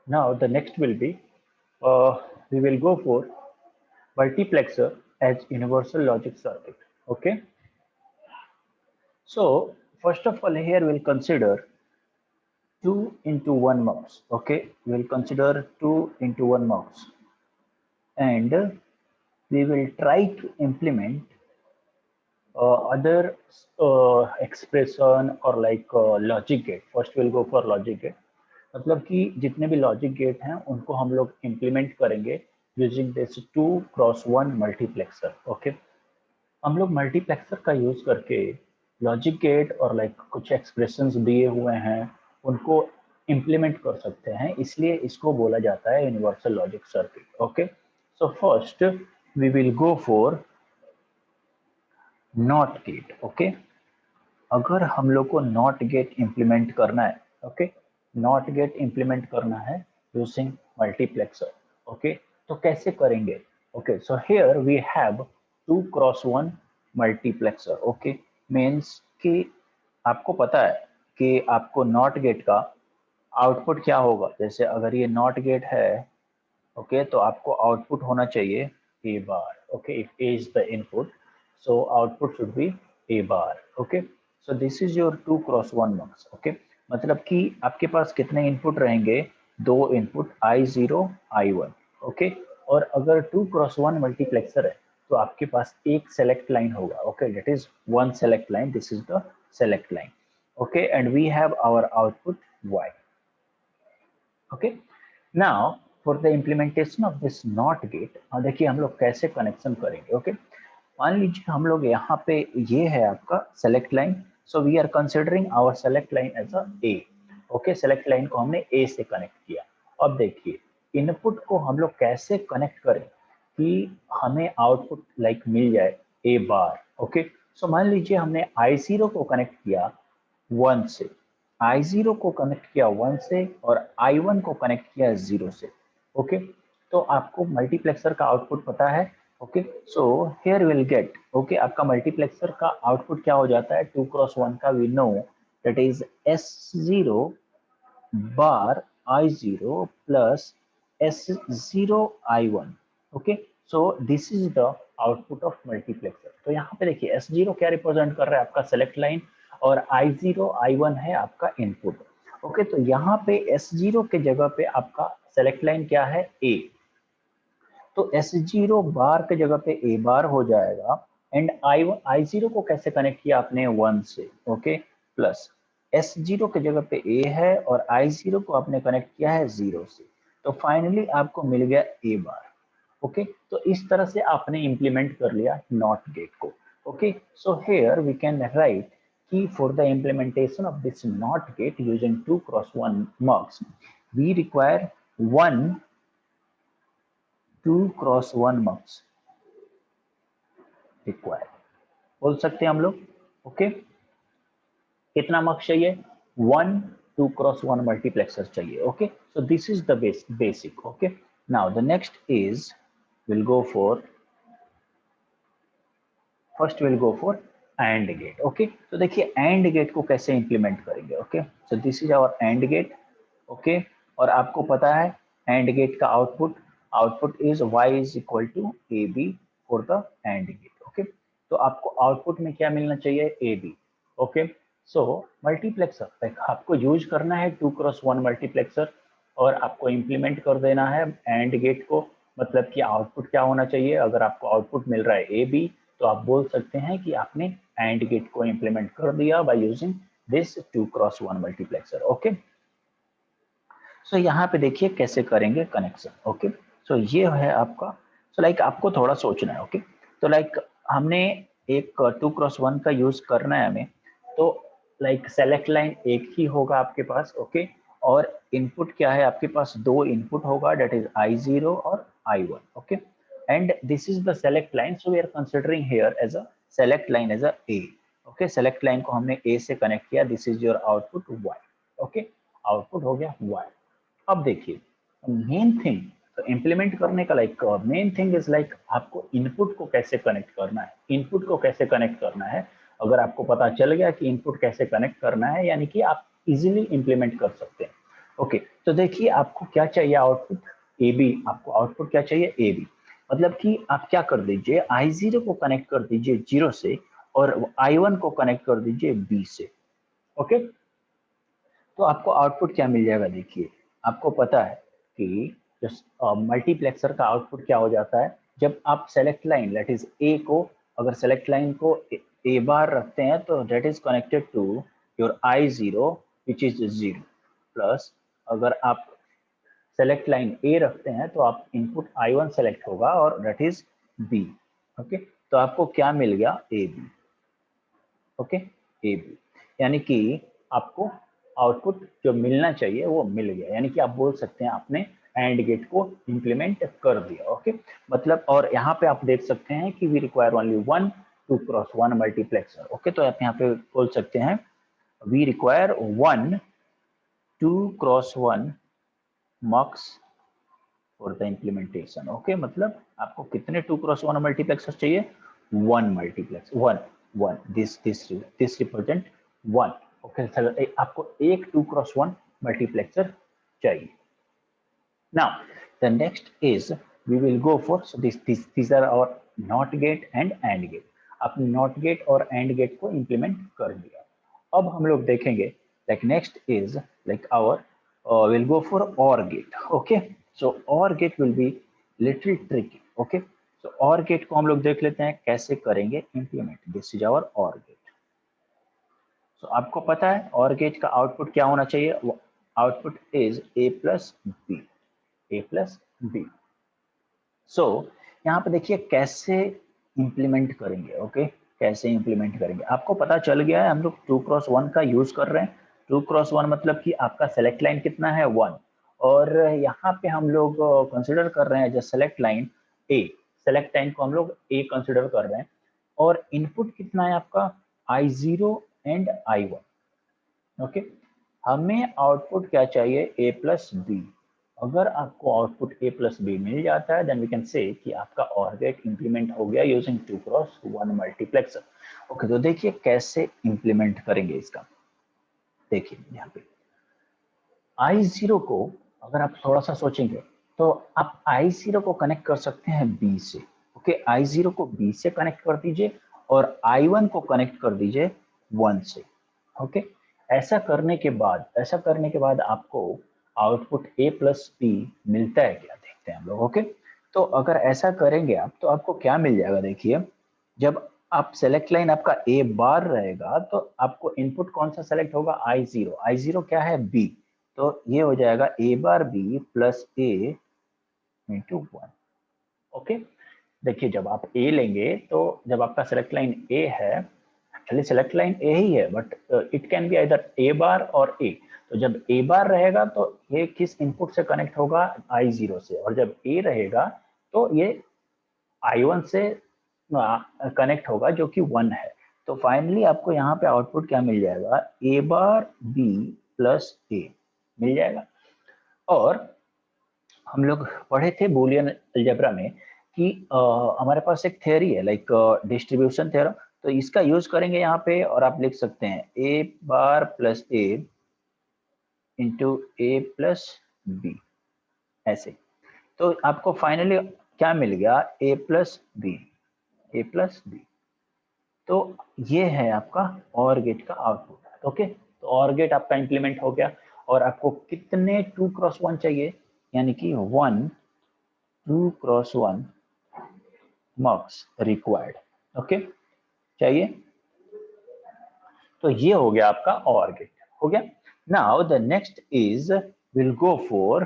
Now the next will be we will go for multiplexer as universal logic circuit. Okay. So first of all, here we'll consider 2 into 1 mux. Okay, we'll consider 2 into 1 mux, and we will try to implement other expression or like logic gate. First we'll go for logic gate. मतलब कि जितने भी logic gate हैं उनको हम लोग implement करेंगे using this 2x1 multiplexer. Okay, हम लोग मल्टीप्लेक्सर का यूज करके लॉजिक गेट और लाइक कुछ एक्सप्रेशंस दिए हुए हैं उनको इम्प्लीमेंट कर सकते हैं, इसलिए इसको बोला जाता है universal logic circuit. Okay, so first we will go for not gate. Okay, अगर हम लोग को नॉट गेट इम्प्लीमेंट करना है, ओके, नॉट गेट इम्प्लीमेंट करना है यूजिंग मल्टीप्लेक्सर. ओके, तो कैसे करेंगे? Okay, so here we have 2x1 multiplexer. Okay, means कि आपको पता है कि आपको नॉट गेट का आउटपुट क्या होगा. जैसे अगर ये नॉट गेट है, ओके, तो आपको आउटपुट होना चाहिए A bar. Okay, if A is the input, so output should be a bar. Okay, so this is your 2x1 mux. Okay, मतलब कि आपके पास कितने इनपुट रहेंगे? दो इनपुट I0 I1. ओके, और अगर 2x1 मल्टीप्लेक्सर है तो आपके पास एक सेलेक्ट लाइन होगा. Okay, that is one select line. This is the select line. Okay, and we have our output y. Okay, now for the implementation of this not gate, देखिए हम लोग कैसे कनेक्शन करेंगे. ओके, मान लीजिए हम लोग यहाँ पे ये है आपका select line. So we are considering our select line as a A. Okay, select line को हमने ए से कनेक्ट किया. अब देखिए इनपुट को हम लोग कैसे कनेक्ट करें कि हमें आउटपुट लाइक मिल जाए ए बार. ओके, सो मान लीजिए हमने I0 को कनेक्ट किया 1 से, I0 को कनेक्ट किया 1 से और I1 को कनेक्ट किया 0 से. ओके, तो आपको मल्टीप्लेक्सर का आउटपुट पता है. Okay, so here will get, okay, आपका मल्टीप्लेक्सर का आउटपुट क्या हो जाता है? 2x1 का we know that is S0 bar I0 plus S0 I1. Okay, so this is the output of multiplexer. तो यहाँ पे देखिए S0 क्या रिप्रेजेंट कर रहा है? आपका सेलेक्ट लाइन, और I0 I1 है आपका इनपुट. ओके, तो यहाँ पे S0 के जगह पे आपका सेलेक्ट लाइन क्या है? A. तो S0 बार के जगह पे A बार हो जाएगा. एंड I0 को कैसे कनेक्ट किया आपने? 1 से. ओके, प्लस S0 के जगह पे A है और I0 को आपने कनेक्ट किया है 0 से. तो फाइनली आपको मिल गया A बार. ओके, तो इस तरह से आपने इंप्लीमेंट कर लिया नॉट गेट को. Okay, so here we can write कि for the implementation of this not gate using 2x1 mux we require one 2x1 mux require. बोल सकते हैं हम लोग. ओके, कितना मक्स चाहिए? 1 2x1 मल्टीप्लेक्सर चाहिए. Okay, so this is the basic. Okay, now the next is will go for, first will go for and gate. Okay, तो देखिए एंड गेट को कैसे इंप्लीमेंट करेंगे. Okay, so this is our and gate. Okay, और आपको पता है and gate का output, output is y is equal to A B for the and gate. Okay, तो आपको आउटपुट में क्या मिलना चाहिए? ए बी. ओके, सो मल्टीप्लेक्सर आपको यूज करना है 2x1 मल्टीप्लेक्सर, और आपको इंप्लीमेंट कर देना है एंड गेट को. मतलब कि आउटपुट क्या होना चाहिए? अगर आपको आउटपुट मिल रहा है ए बी, तो आप बोल सकते हैं कि आपने एंड गेट को इंप्लीमेंट कर दिया by using this 2x1 multiplexer. Okay, so यहाँ पे देखिए कैसे करेंगे कनेक्शन. ओके, सो ये है आपका. सो लाइक आपको थोड़ा सोचना है. ओके, तो लाइक हमने एक 2x1 का यूज करना है हमें, तो लाइक सेलेक्ट लाइन एक ही होगा आपके पास. ओके, और इनपुट क्या है? आपके पास दो इनपुट होगा, डेट इज I0 और I1. Okay, and this is the select line, so we are considering here as a select line as a A. Okay, select line को हमने ए से कनेक्ट किया. This is your output y. Okay, output हो गया y. अब देखिए main thing, तो implement करने का like main thing is like आपको इनपुट को कैसे कनेक्ट करना है. इनपुट को कैसे कनेक्ट करना है, अगर आपको पता चल गया कि इनपुट कैसे कनेक्ट करना है, यानी कि आप इजीली इंप्लीमेंट कर सकते हैं. ओके तो देखिए आपको क्या चाहिए आउटपुट, ए बी। आपको आउटपुट क्या चाहिए, ए बी। मतलब कि आप क्या कर दीजिए, I0 को कनेक्ट कर दीजिए 0 से और I1 को कनेक्ट कर दीजिए B से। ओके तो आपको आउटपुट क्या मिल जाएगा, देखिए आपको पता है कि जो मल्टीप्लेक्सर का आउटपुट क्या हो जाता है, जब आप select line that is a को, अगर सेलेक्ट लाइन को ए बार रखते हैं तो that is connected to your I0 which is 0 plus, अगर आप सेलेक्ट लाइन ए रखते हैं तो आप इनपुट I1 सेलेक्ट होगा और दैट इज बी। ओके तो आपको क्या मिल गया, A B. Okay A B यानी कि आपको आउटपुट जो मिलना चाहिए वो मिल गया, यानी कि आप बोल सकते हैं आपने एंड गेट को इंप्लीमेंट कर दिया। ओके मतलब और यहाँ पे आप देख सकते हैं कि we require only 1 2x1 multiplexer. Okay तो आप यहाँ पे बोल सकते हैं we require 1 2x1 mux for the implementation. Okay मतलब आपको कितने 2x1 मल्टीप्लेक्सर चाहिए, 1 मल्टीप्लेक्स 1 1 दिस रिप्रेजेंट 1। ओके आपको एक 2x1 मल्टीप्लेक्सर चाहिए। Now the next is we will go for, so these are our NOT gate and AND gate। आपने NOT gate और AND gate को implement कर दिया। अब हम लोग देखेंगे like next is like our we'll go for OR gate। okay so OR gate will be little tricky। okay so OR gate को हम लोग देख लेते हैं कैसे करेंगे implement। this is our OR gate। so आपको पता है OR gate का आउटपुट क्या होना चाहिए, output is a plus B, A plus B. So यहाँ पे देखिए कैसे इंप्लीमेंट करेंगे। ओके कैसे इंप्लीमेंट करेंगे, आपको पता चल गया है हम लोग 2x1 का यूज कर रहे हैं। 2x1 मतलब कि आपका सेलेक्ट लाइन कितना है 1, और यहाँ पे हम लोग कंसिडर कर रहे हैं जो सेलेक्ट लाइन ए, सेलेक्ट लाइन को हम लोग ए कंसिडर कर रहे हैं, और इनपुट कितना है आपका I0 एंड I1। ओके हमें आउटपुट क्या चाहिए, ए प्लस बी। अगर आपको आउटपुट ए प्लस बी मिल जाता है देन वी कैन से कि आपका OR गेट इंप्लीमेंट हो गया यूजिंग 2x1 मल्टीप्लेक्सर। ओके तो देखिए कैसे इंप्लीमेंट करेंगे इसका। देखिए यहाँ पे I0 को अगर आप थोड़ा सा सोचेंगे तो आप I0 को कनेक्ट कर सकते हैं B से। ओके I0 को B से कनेक्ट कर दीजिए और I1 को कनेक्ट कर दीजिए 1 से। ओके ऐसा करने के बाद आपको आउटपुट A प्लस बी मिलता है क्या, देखते हैं हम लोग। ओके तो अगर ऐसा करेंगे आप तो आपको क्या मिल जाएगा, देखिए जब आप सेलेक्ट लाइन आपका ए बार रहेगा तो आपको इनपुट कौन सा सेलेक्ट होगा, I0 क्या है B, तो ये हो जाएगा ए बार बी प्लस ए इंटू 1। ओके देखिए जब आप ए लेंगे तो जब आपका सेलेक्ट लाइन ए है, एक्चुअली सेलेक्ट लाइन ए ही है but it can be either A bar और ए, तो जब ए बार रहेगा तो ये किस इनपुट से कनेक्ट होगा, I0 से, और जब ए रहेगा तो ये I1 से कनेक्ट होगा जो कि 1 है। तो फाइनली आपको यहाँ पे आउटपुट क्या मिल जाएगा, ए बार बी प्लस ए मिल जाएगा। और हम लोग पढ़े थे बूलियन अलजेब्रा में कि हमारे पास एक थ्योरी है लाइक डिस्ट्रीब्यूशन थ्योरम, तो इसका यूज करेंगे यहाँ पे और आप लिख सकते हैं ए बार प्लस ए इंटू ए प्लस बी ऐसे। तो आपको फाइनली क्या मिल गया, ए plus B, A plus B. तो ये है आपका OR गेट का आउटपुट। ओके तो OR गेट आपका इंप्लीमेंट हो गया, और आपको कितने 2x1 चाहिए, यानी कि 1 2x1 मक्स रिक्वायर्ड। ओके चाहिए, तो ये हो गया आपका OR गेट हो गया। Now the next is will go for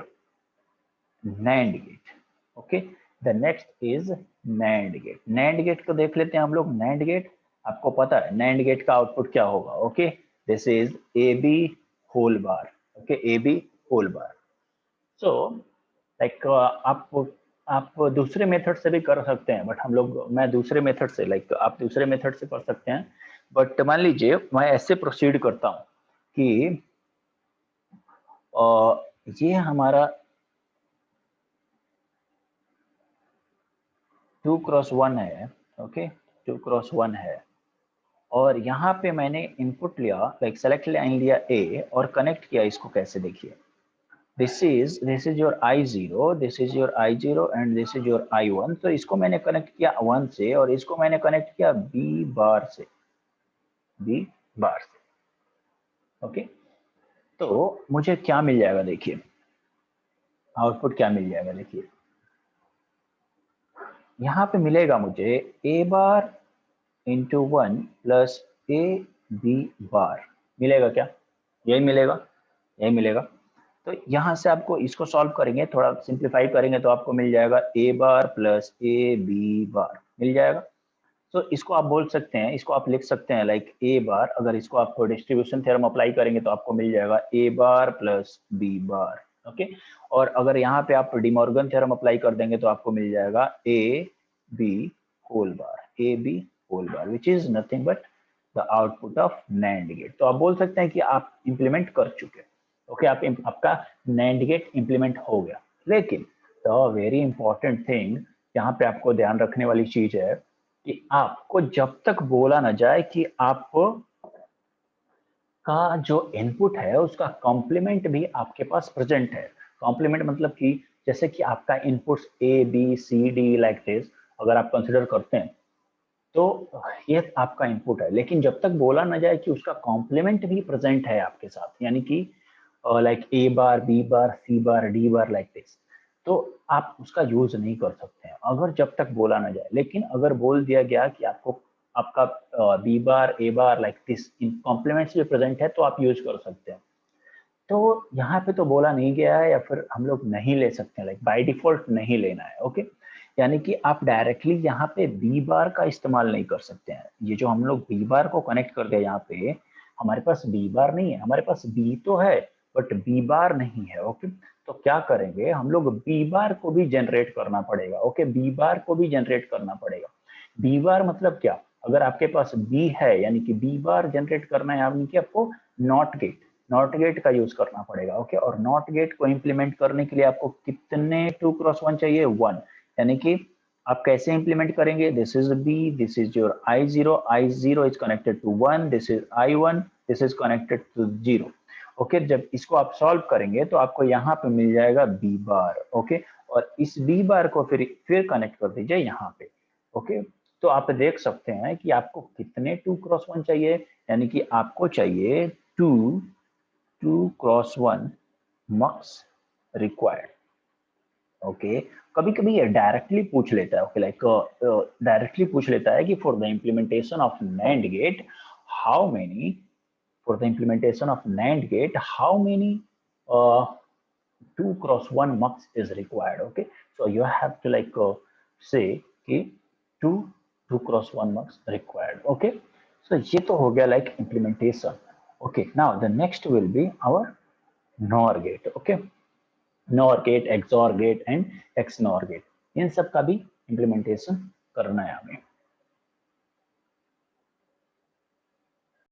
NAND gate. Okay the next is NAND gate. NAND gate को देख लेते हैं हम लोग। NAND गेट आपको पता है NAND गेट का आउटपुट क्या होगा। Okay this is AB whole bar. Okay AB whole bar. So like आप दूसरे मेथड से भी कर सकते हैं, बट हम लोग मैं दूसरे मेथड से लाइक आप दूसरे मेथड से कर सकते हैं, बट मान लीजिए मैं ऐसे प्रोसीड करता हूँ कि ये हमारा 2x1 है। ओके 2x1 है, और यहाँ पे मैंने इनपुट लिया लाइक सेलेक्ट लाइन लिया ए और कनेक्ट किया इसको, कैसे देखिए this is your I0, this is your I0 and this is your I1। तो इसको मैंने कनेक्ट किया 1 से और इसको मैंने कनेक्ट किया B बार से, B बार से। ओके, तो मुझे क्या मिल जाएगा, देखिए आउटपुट क्या मिल जाएगा, देखिए यहाँ पे मिलेगा मुझे A bar into 1 plus AB बार, मिलेगा क्या, यही मिलेगा, यही मिलेगा। तो यहाँ से आपको इसको सॉल्व करेंगे, थोड़ा सिंप्लीफाई करेंगे तो आपको मिल जाएगा A बार प्लस AB बार, मिल जाएगा। तो इसको आप बोल सकते हैं, इसको आप लिख सकते हैं लाइक A बार, अगर इसको आपको डिस्ट्रीब्यूशन थ्योरम अप्लाई करेंगे तो आपको मिल जाएगा A bar plus B bar. Okay, और अगर यहाँ पे आप डिमॉर्गन थ्योरम अप्लाई कर देंगे तो आपको मिल जाएगा AB whole bar, AB whole bar, which is nothing but the output of NAND gate. तो आप बोल सकते हैं कि आप इंप्लीमेंट कर चुके। ओके, आपका नैंड गेट इंप्लीमेंट हो गया। लेकिन द वेरी इंपॉर्टेंट थिंग यहाँ पे आपको ध्यान रखने वाली चीज है कि आपको जब तक बोला ना जाए कि आप का जो इनपुट है उसका कॉम्प्लीमेंट भी आपके पास प्रेजेंट है। कॉम्प्लीमेंट मतलब कि जैसे कि आपका इनपुट ABCD लाइक दिस अगर आप कंसिडर करते हैं तो ये आपका इनपुट है, लेकिन जब तक बोला ना जाए कि उसका कॉम्प्लीमेंट भी प्रेजेंट है आपके साथ, यानी कि like A bar B bar C bar D bar like this, तो आप उसका यूज नहीं कर सकते हैं अगर जब तक बोला ना जाए। लेकिन अगर बोल दिया गया कि आपको आपका B bar A bar like this in complements भी प्रेजेंट है तो आप यूज कर सकते हैं। तो यहाँ पे तो बोला नहीं गया है या फिर हम लोग नहीं ले सकते हैं, लाइक बाय डिफॉल्ट नहीं लेना है। ओके, यानी कि आप डायरेक्टली यहाँ पे B बार का इस्तेमाल नहीं कर सकते हैं। ये जो हम लोग B बार को कनेक्ट कर दिया यहाँ पे, हमारे पास B बार नहीं है, हमारे पास B तो है बट B बार नहीं है। ओके, तो क्या करेंगे हम लोग, B बार को भी जनरेट करना पड़ेगा। ओके, B बार को भी जनरेट करना पड़ेगा। B बार मतलब क्या, अगर आपके पास B है यानी कि B बार जनरेट करना है, यानी कि आपको नॉट गेट का यूज करना पड़ेगा। ओके, और नॉट गेट को इंप्लीमेंट करने के लिए आपको कितने 2x1 चाहिए, 1। यानी कि आप कैसे इंप्लीमेंट करेंगे, this is B, this is your I0 is connected to 1, this is I1, this is connected to 0। Okay, जब इसको आप सॉल्व करेंगे तो आपको यहाँ पे मिल जाएगा B बार। ओके, और इस B बार को फिर कनेक्ट कर दीजिए यहाँ पे। ओके, तो आप देख सकते हैं कि आपको कितने 2x1 चाहिए, यानी कि आपको चाहिए 2x1 mux रिक्वायर्ड। ओके, कभी कभी ये डायरेक्टली पूछ लेता है। ओके, लाइक डायरेक्टली पूछ लेता है कि for the implementation of NAND gate how many, for the implementation of NAND gate, how many 2x1 mux is required? Okay, so you have to like say कि 2x1 mux required. Okay, so ये तो हो गया like implementation. Okay, now the next will be our NOR gate. Okay, NOR gate, XOR gate and XNOR gate, इन सब का भी implementation करना है हमें।